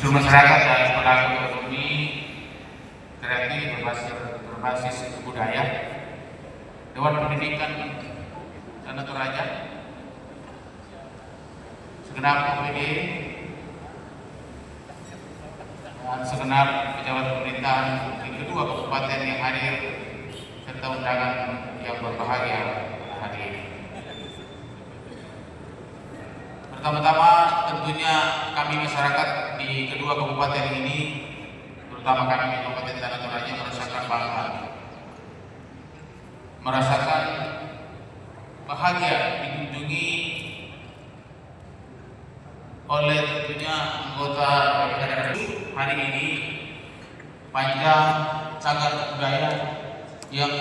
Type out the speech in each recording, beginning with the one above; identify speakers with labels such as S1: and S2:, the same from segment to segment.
S1: unsur masyarakat dan pelaku ekonomi kreatif berbasis budaya, Dewan Pendidikan Tanah Toraja, segenap OPD, dan segenap pejabat pemerintahan di kedua kabupaten yang hadir serta undangan yang berbahagia hari ini. Pertama-tama tentunya kami masyarakat di kedua kabupaten ini, terutama kami di Kabupaten Tanah Toraja, merasakan bangga, merasakan bahagia dikunjungi oleh tentunya anggota DPR hari ini, panjang cagar budaya yang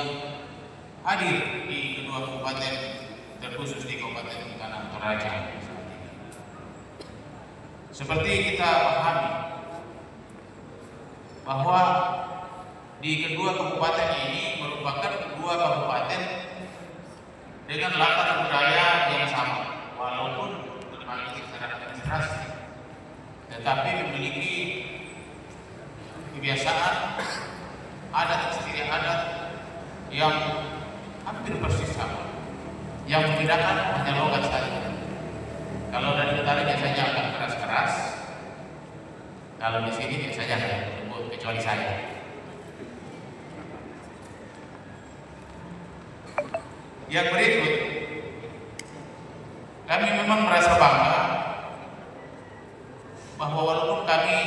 S1: hadir di kedua kabupaten, terkhusus di Kabupaten Tanah Toraja. Seperti kita pahami bahwa di kedua kabupaten ini merupakan dua kabupaten dengan latar budaya yang sama, walaupun berbeda secara administrasi, tetapi memiliki kebiasaan, adat istiadat yang hampir persis sama. Yang membedakan hanya logat saja. Kalau dari utara biasanya agak keras-keras, kalau di sini biasanya agak lembut, kecuali saya. Yang berikut, kami memang merasa bangga bahwa walaupun kami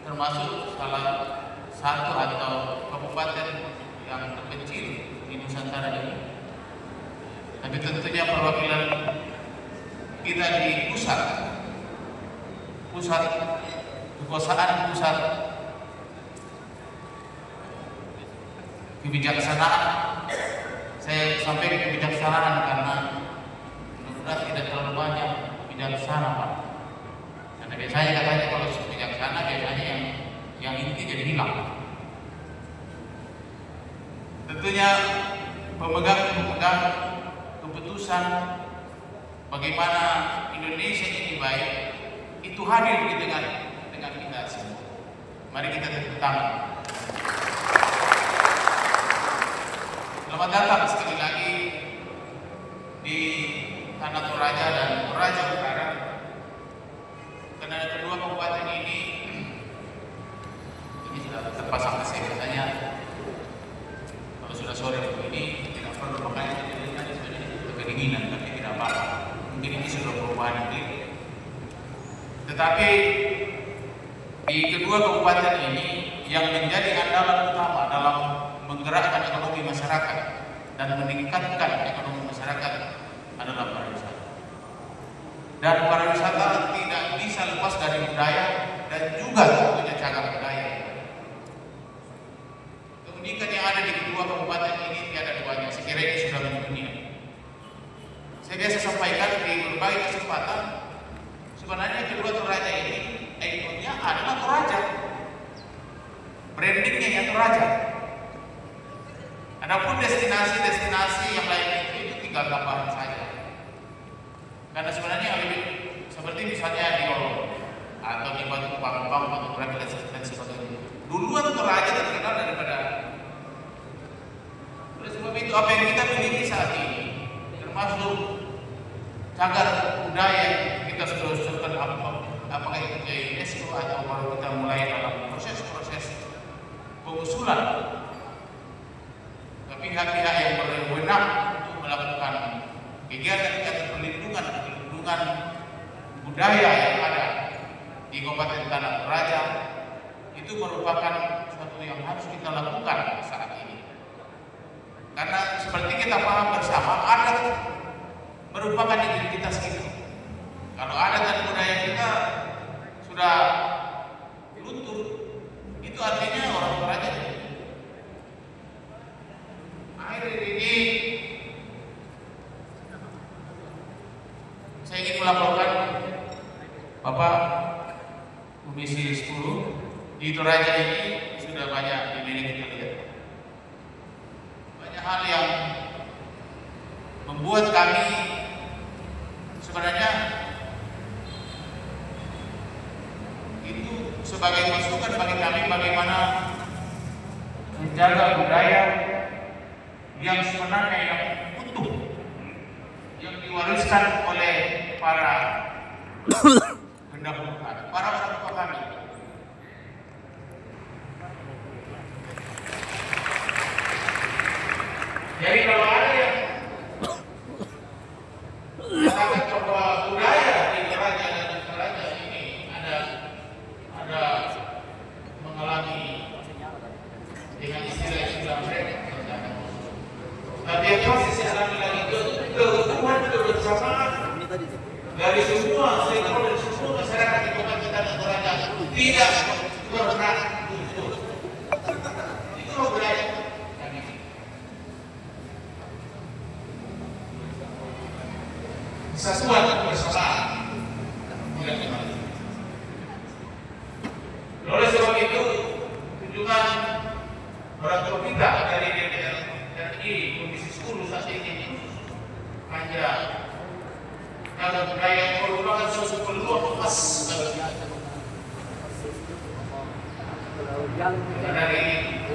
S1: termasuk salah satu atau kabupaten yang terkecil di Nusantara ini, tapi tentunya perwakilan kita di pusat kekuasaan, pusat kebijaksanaan. Saya sampaikan kebijaksanaan karena mudah-mudahan tidak terlalu banyak bijaksana, Pak. Karena biasanya katanya kalau bijaksana biasanya yang inti jadi hilang. Tentunya pemegang keputusan bagaimana Indonesia ini baik itu hadir di dengan kita semua. Mari kita tepuk tangan. Selamat datang sekali lagi di Tanah Toraja dan Toraja Utara. Karena kedua kabupaten ini sudah terpasang AC, biasanya kalau sudah sore begini tidak perlu, makanya tadi sudah kedinginan, tapi tidak apa-apa. Mungkin ini sudah perubahan iklim. Tetapi di kedua kabupaten ini yang menjadi andalan utama dalam menggerakkan ekonomi masyarakat dan meningkatkan ekonomi masyarakat adalah pariwisata. Dan pariwisata tidak bisa lepas dari budaya dan juga tentunya cagar budaya. Keunikan yang ada di kedua kabupaten ini tiada duanya. Saya kira ini sudah mendunia. Saya biasa sampaikan di berbagai kesempatan, sebenarnya kedua Toraja ini ikonnya adalah Toraja, brandingnya yang Toraja. Adapun destinasi yang lain itu tinggal tambahan saja. Karena sebenarnya lebih seperti misalnya di Lolo atau di Batu Pangpang, Batu Berapa dan sebagainya. Duluan Toraja terkenal daripada. Oleh sebab itu apa yang kita miliki saat ini, termasuk cagar budaya, kita sudah usulkan apakah itu ke UNESCO atau baru kita mulai dalam proses pengusulan ke pihak-pihak yang berwenang untuk melakukan kegiatan perlindungan budaya yang ada di Kabupaten Tanah Toraja. Itu merupakan sesuatu yang harus kita lakukan saat ini. Karena seperti kita paham bersama, adat merupakan identitas kita. Kalau adat dan budaya kita sudah luntur, itu artinya orang Toraja. Akhir ini saya ingin melaporkan Bapak Komisi 10 di Toraja ini sudah banyak dimiliki kita lihat. Banyak hal yang membuat kami sebenarnya itu sebagai masukan bagi kami bagaimana menjaga budaya yang sebenarnya yang utuh yang diwariskan oleh para pendahulu kami, para orang tua kami. Jadi kalau ada yang mengatakan bahwa budaya di Toraja dan Toraja ini ada mengalami dengan istilah-istilah mereka, tapi yang pasti alami lagi keutuhan kebersamaan dari semua stakeholder, dari semua masyarakat di Kota kita dan Toraja tidak pernah luntur. Itu budaya. Kesatuan kebersamaan tidak kembali. Oleh sebab itu, kunjungan orang tua kita dari DPR RI Komisi 10 saat ini hanya dalam budaya yang merupakan suatu peluang emas dari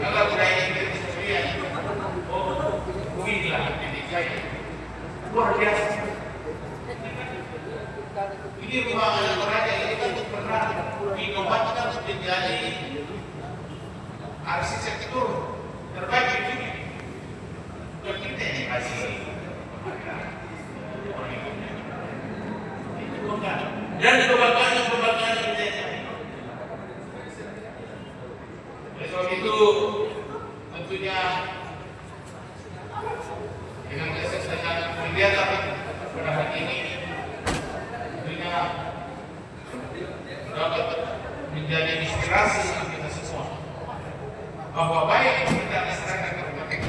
S1: agar budaya ini sendirian. Oh, inilah pendidikan luar biasa. Ini rumah anak Toraja ini kan pernah dinobatkan menjadi arsitektur terbaik di dunia. Dan kita ini masih dan kebanggaan kita. Oleh sebab itu tentunya dengan kegiatan pada hari ini dapat menjadi inspirasi bagi kita semua bahwa baik kita masyarakat kabupaten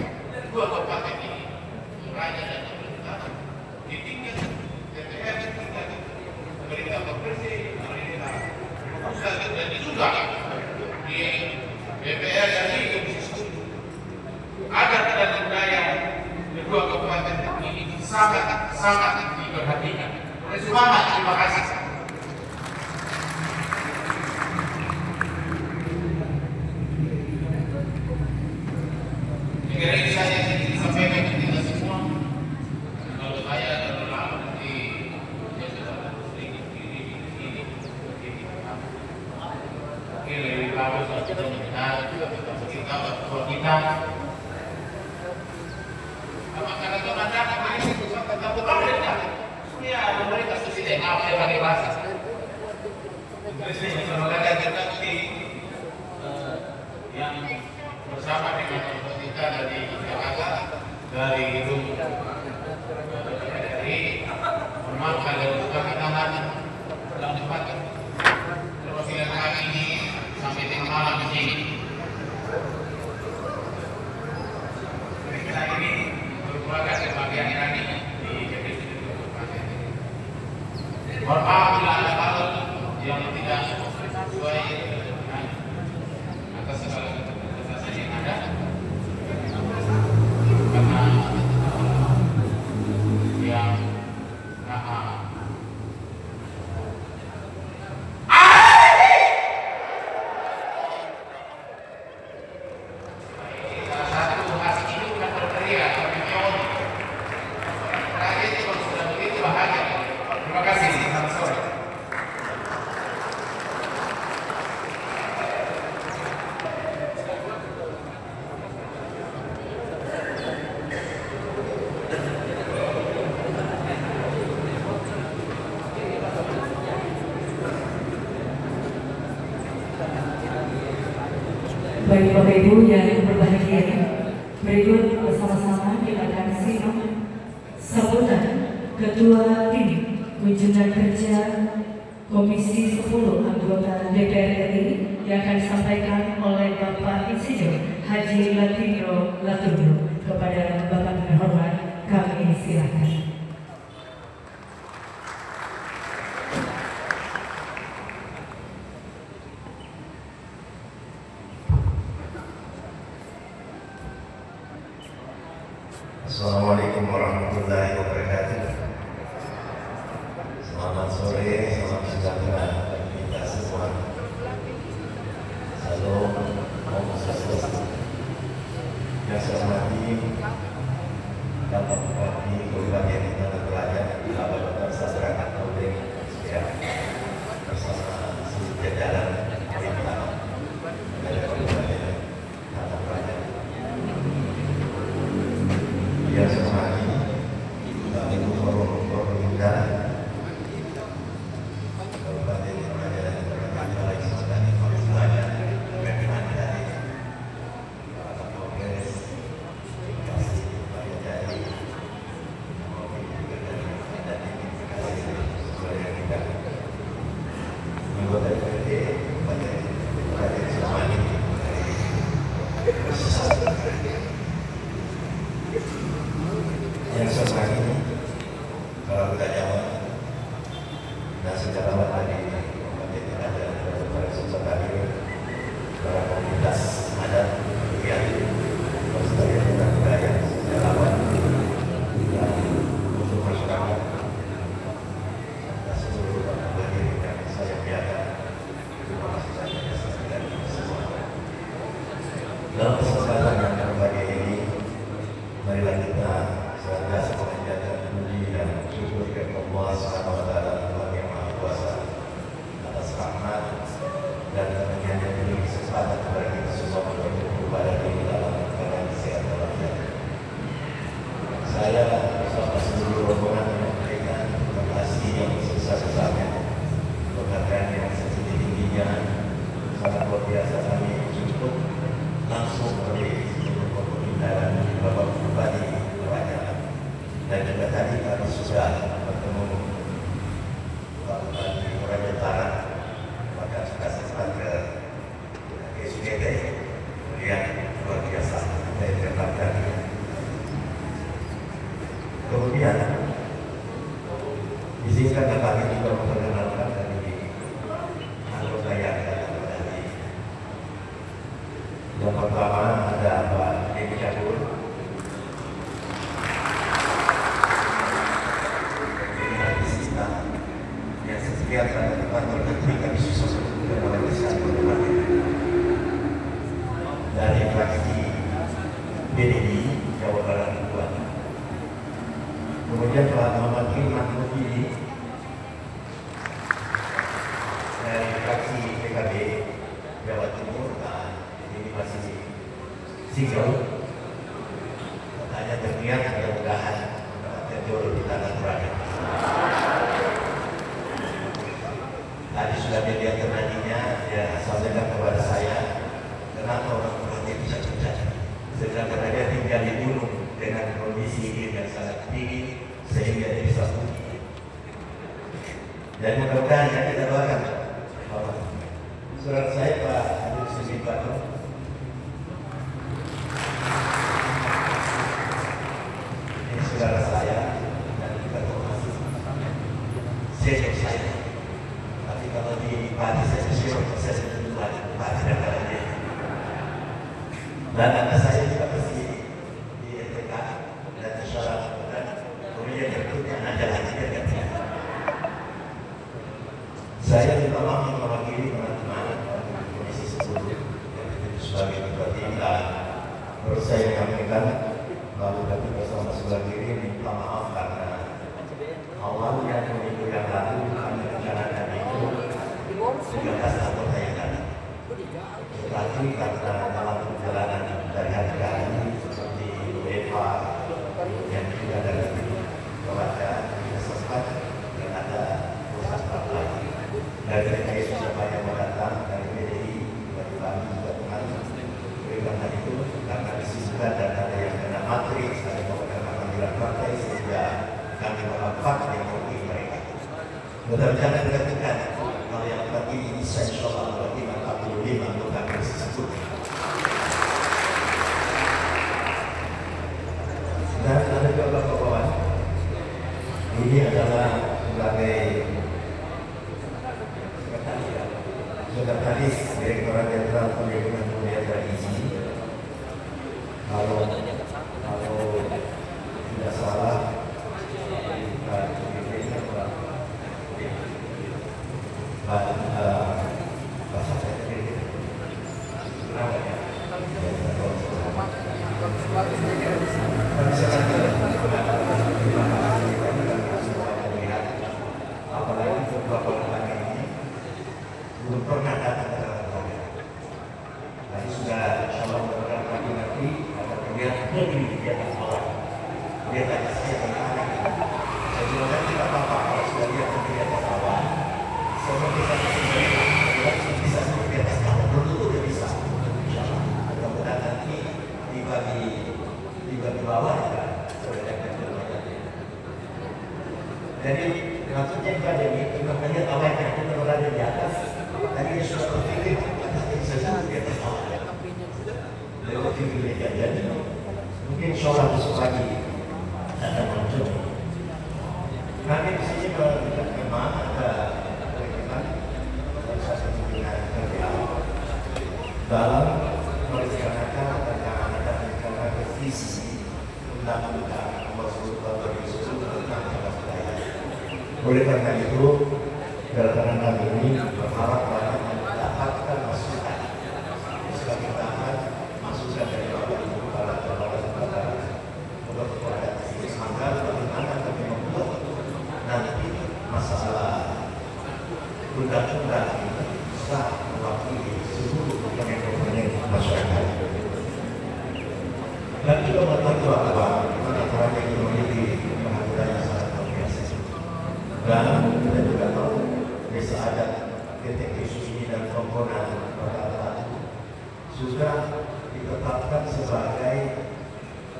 S1: dua kabupaten ini Toraja dan pemerintah di tingkat DPR tingkat pemerintah provinsi, pemerintah pusat dan juga di DPR dan di Komisi 10 agar dan budaya kedua kabupaten ini sangat diperhatikan. Semangat, terima kasih. Kira ini saja yang disampaikan ke kita semua. Kalau saya terlalu lama di lebih bagus kita mendengar kita kita. Karena itu anda ini kita bukan ya, pemerintah sudah maaf ya pakai bahasa. Semoga kita yang bersama dengan pemerintah dari Jakarta dari gedung dari memang kalau juga kita hanya dalam tempat perwakilan kami ini sampai tengah malam di sini. Kita ini merupakan sebagian kami di JPC. Mohon maaf bila ada hal yang tidak sesuai atas segala keterbatasan yang ada, karena yang
S2: Baik Bapak Ibu yang berbahagia, berikut bersama-sama kita akan simak sambutan Ketua Tim Kunjungan Kerja Komisi 10 anggota DPR RI yang akan disampaikan oleh Bapak Insinyur Haji Latindro Latundro. Kepada Bapak dengan hormat kami silakan.
S3: Assalamualaikum warahmatullahi wabarakatuh. Selamat sore, salam sejahtera bagi kita semua. Yang saya hormati Bapak Bupati Kabupaten Tanah Toraja, Bapak Dr. Sastra Taufik bersama seluruh jajaran pemerintah Kabupaten Tanah Toraja. Yang saya hormati Bapak Ibu Forkopimda Kabupaten Toraja dan Kabupaten Balai Selatan Toraja, pimpinan dari Bapak Kongres, kasih Pak Yajari, anggota DPRD Kabupaten Toraja Selatan. Yang saya hormati para anggota Jawa dan sejarawan dari Kabupaten Toraja dan para Selatan, para komunitas adat, kegiatan pelestarian dan budaya, sejarawan dan untuk masyarakat dan seluruh hadirin yang saya muliakan. Terima kasih banyak atas kehadiran semua. Dalam kesempatan yang berbahagia ini, marilah kita senantiasa memanjatkan puji dan syukur kepada Allah Subhanahu wa taala, Tuhan yang Maha Kuasa, atas rahmat dan karunia-Nya yang memberi kesempatan kepada kita semua untuk beribadah di dalam keadaan sehat walafiat. Saya bersama seluruh rombongan menyampaikan terima kasih yang sebesar-besarnya, penghargaan yang setinggi-tingginya, sangat luar biasa kami untuk langsung dari seluruh Forkopimda dan Bapak Bupati Toraja. Dan juga tadi kami sudah bertemu Pak Bupati Toraja Utara, maka sudah sempat ke SUGT, kemudian luar biasa dari terbatas. Kemudian izinkan kami juga memperkenalkan dari anggota yang datang tadi. Yang pertama ada Pak Dewi Cakur, ini hadis kita yang setiap pada tempat tertentu kami susah dan melanjutkan berbagai dari fraksi PDI Jawa Barat II. Kemudian Pak Muhammad Hilman Mukidi dari fraksi PKB Jawa Timur. Ini masih single, hanya terniat mudah-mudahan mendapatkan jodoh di tanah Toraja. Tadi sudah dilihat nadinya, ya sampaikan kepada saya, kenapa orang Toraja bisa cerdas, sedangkan dia tinggal di gunung dengan kondisi yang sangat tinggi sehingga dia bisa pergi. Dan mudah-mudahan yang kita doakan, surat saya Pak Haji Susi Batok, ini saudara saya dan kita termasuk senior saya. Tapi kalau di Bali saya senior, saya sebut Bali dan lainnya. Dan anak saya juga masih di NTK dan sekolah dan kemudian berikutnya ada lagi dan saya minta maaf mewakili teman-teman Komisi 10 yang sebagai ketua tim. Terus saya menyampaikan lalu kami bersama sebelah kiri minta maaf karena awalnya minggu yang lalu kami rencanakan itu 13 anggota yang datang. Tetapi karena dalam perjalanan dari hari ke hari seperti UEFA yang juga dari Toraja tidak sempat dan ada pusat lagi. Dari DKI siapa yang mau datang dari PDI dari Bali juga dengan karena itu karena disisikan dan ada yang kena materi, ada yang kena panggilan partai sehingga kami melakukan yang mewakili mereka. Mudah-mudahan dekat-dekat kalau yang bagi ini saya insyaallah bagi 45 anggota Komisi 10. Dan ada juga kawan, ini adalah sebagai Sekretaris Direktorat Jenderal Perlindungan Budaya Tradisi. Kalau tidak salah, belum pernah datang ke dalam keluarga. Tadi sudah insya Allah beberapa kali nanti akan melihat lebih di atas orang. Lihat aja saya bagaimana. Saya bilang kan tidak apa-apa kalau sudah lihat di atas awan. Semua bisa bisa seperti di atas awan. Belum tentu udah bisa. Insya Allah. Mudah-mudahan nanti tiba di bawah ya. Jadi maksudnya pada ini makanya awalnya itu berada di atas. Tadi sudah berpikir sesuatu di atas awan. Lewat pikir jadi mungkin sholat besok pagi akan muncul. Kami di sini melihat memang ada bagaimana satu pimpinan kerja dalam melaksanakan ada rencana revisi Undang-Undang Nomor 10 Tahun 2010 tentang Cagar Budaya. Oleh karena itu, kedatangan kami ini berharap dapat mendapatkan masukan dari Bapak Ibu para calon kepada kepada agar bagaimana kami membuat nanti masalah undang-undang ini bisa mewakili seluruh komponen masyarakat. Dan juga membantu bagaimana caranya ini memiliki pengaturan yang sangat luar biasa. Dan kita juga tahu desa adat titik isu ini dan komponen perkataan sudah ditetapkan sebagai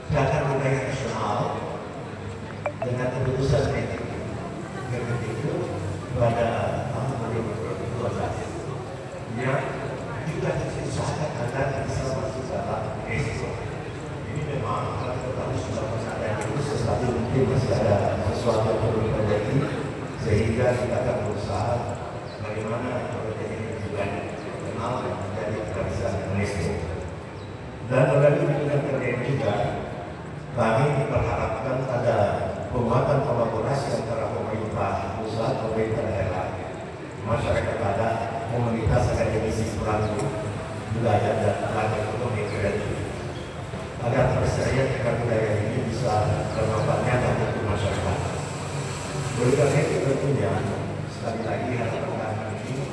S3: cagar budaya nasional dengan keputusan itu pada tahun 2012 yang juga diusahakan agar bisa masuk dalam UNESCO. Ini memang kalau kita tahu sudah pernah ada proses, tapi mungkin masih ada sesuatu yang perlu diperbaiki sehingga kita akan berusaha bagaimana proyek ini juga dikenal menjadi tradisi UNESCO. Dan melalui dengan kerjaan juga kami diperharapkan ada penguatan kolaborasi antara pemerintah pusat, pemerintah daerah, masyarakat adat, komunitas akademisi pelaku budaya dan pelaku ekonomi kreatif agar pelestarian cagar budaya ini bisa bermanfaat nyata untuk masyarakat. Oleh karena itu tentunya sekali lagi harapan kami ini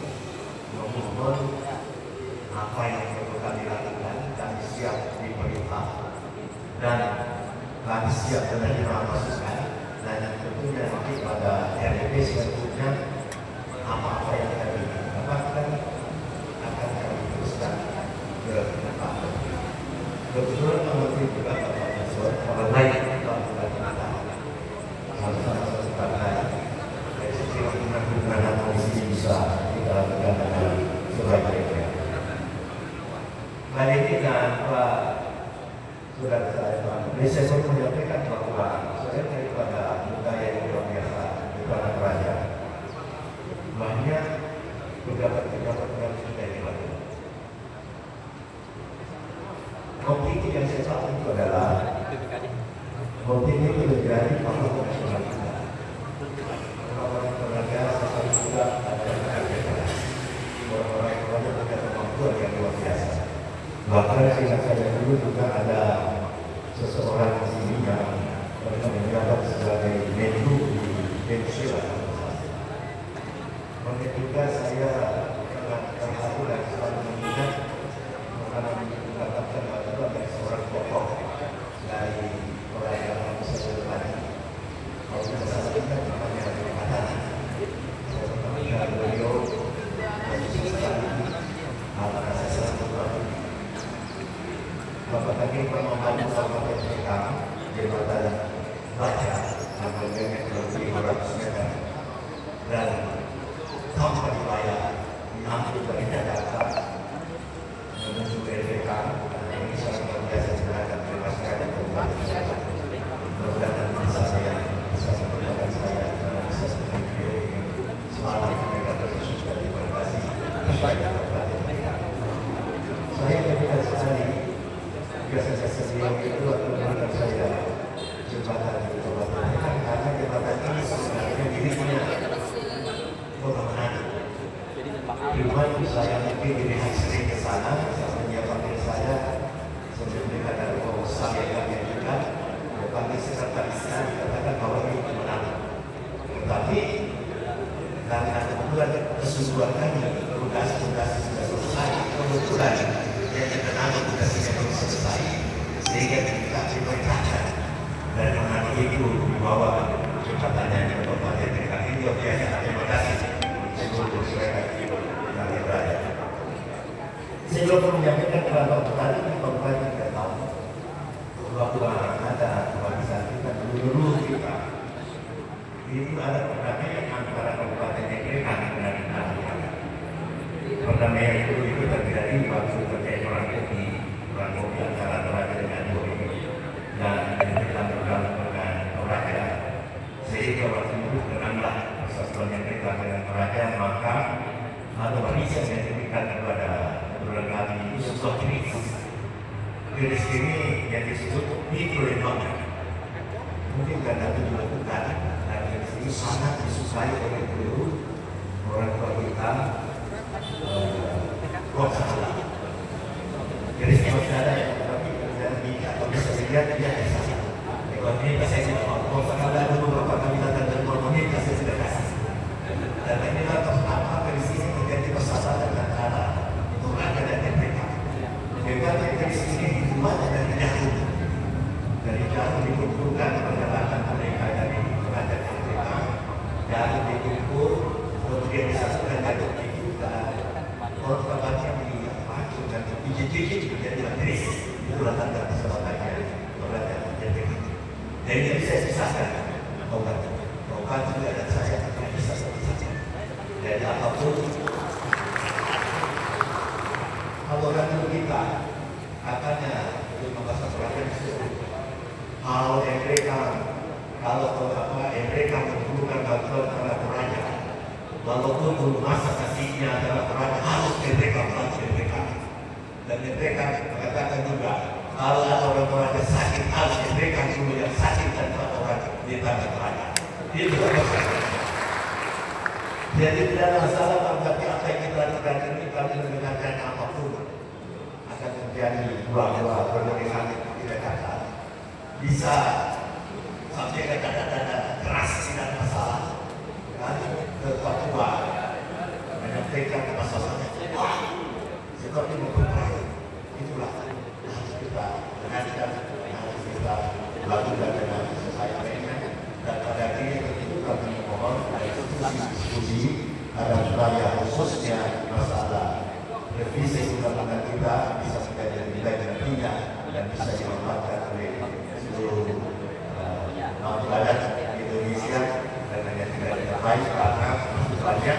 S3: memohon apa yang perlu kami lakukan dan siap diperintah dan kami siap menerima masukan dan yang tentunya nanti pada RDP selanjutnya apa-apa yang kami dapatkan akan kami teruskan ke depan. Kebetulan mengerti juga Bapak Nasor kalau baik kita kita sama-sama karena dari sisi hubungan polisi bisa kita lakukan dengan sebaik-baiknya. Kali ini dan Pak saudara saya Pak, ini saya mau menyampaikan bahwa saya daripada budaya yang luar biasa di tanah raja banyak pejabat-pejabat yang sudah dilakukan. Kopi yang saya tahu itu adalah kopi ini menjadi pahlawan nasional kita. Pahlawan tenaga sesuatu juga ada orang-orang yang punya kemampuan yang luar biasa. Bahkan seingat saya dulu juga ada seseorang di sini yang pernah menjabat sebagai menlu di Venezuela. Mungkin juga saya sangat terharu dan selalu mengingat karena mendapatkan bantuan dari seorang tokoh dari perayaan Nusantara tadi. Kalau kita saksikan namanya Ramadan, saya mengingat beliau masih sekali atas sesuatu Bapak tadi membantu Bapak PPK jembatan baca namanya lebih 200 meter dan tanpa dibayar diambil dari data menuju PPK ini sangat luar biasa sebenarnya terima kasih dan mudah-mudahan bisa saya bisa memperbaiki saya dan bisa seperti semalam mereka terus juga diperbaiki saya lebih sekali biasa-biasa beliau itu atau memberikan saya jembatan di jembatan karena jembatan ini sebenarnya dirinya Kota Manado. Cuma saya mungkin dilihat sering ke sana, saya panggil saya sebelum ada usaha yang juga panggil sekretaris saya dikatakan bahwa ini Manado. Tetapi karena kebetulan kesungguhan kami tugas kebetulan yang terkenal tugasnya belum selesai sehingga kita diperintahkan dan mengambil itu dibawa kecepatan yang berbagai tingkat ini. Terima kasih seluruh masyarakat yang berada. Sebelum menyampaikan kepada tadi Bapak tidak tahu waktu ada barisan kita dulu kita itu ada perdamaian antara Kabupaten Negerikan dengan Indonesia. Perdamaian itu terjadi waktu terjadi perang kopi antara Toraja dengan Boeing dan kita bergabung dengan Toraja. Sehingga waktu itu tenanglah persatuan yang kita dengan Toraja, maka ada barisan yang diberikan kepada kedua kami itu sebuah krisis. Krisis ini yang disebut mikroekonomi. Mungkin karena itu dilakukan dan krisis ini sangat disukai oleh seluruh orang tua kita. Krisis masih ada ya, tapi terjadi atau bisa dilihat dia bisa. Ekonomi kita saya kalau ada beberapa kali datang dari komunitas saya sudah kasih. Dan inilah pertama krisis ini terjadi persahabatan antara Toraja dan NPK. Memang krisis ini dibuat dari jauh dikumpulkan perjalanan mereka dari Toraja dan NPK, jauh dikumpul, kemudian disatukan jatuh itu dan korbannya dipacu dan dijijik menjadi krisis. Itulah tanda persahabatannya Toraja dan NPK. Dan ini saya pisahkan obat juga dan saya tidak bisa saja. Jadi apapun kalau dulu kita katanya 15 perhatian disebut kalau mereka membutuhkan bantuan terhadap Toraja, walaupun masa kasihnya adalah Toraja harus mereka bantu mereka, dan mereka mengatakan juga kalau ada orang Toraja sakit harus mereka dulu yang sakit dan Toraja ditangani Toraja. Itu masalah. Jadi tidak ada masalah tapi apa yang kita lakukan ini kami mendengarkan apapun akan terjadi buah-buah berbagai hal yang tidak kata bisa sampai kata-kata keras tidak masalah. Kami ke Papua menyampaikan masalahnya seperti memperbaiki itulah harus kita dengarkan, harus kita lakukan dengan sesuai dan pada akhirnya itu kami mohon diskusi ada upaya khususnya masalah revisi undang-undang kita bisa menjadi lebih baik nantinya dan bisa dimanfaatkan oleh seluruh masyarakat Indonesia dan hanya tidak terbaik karena banyak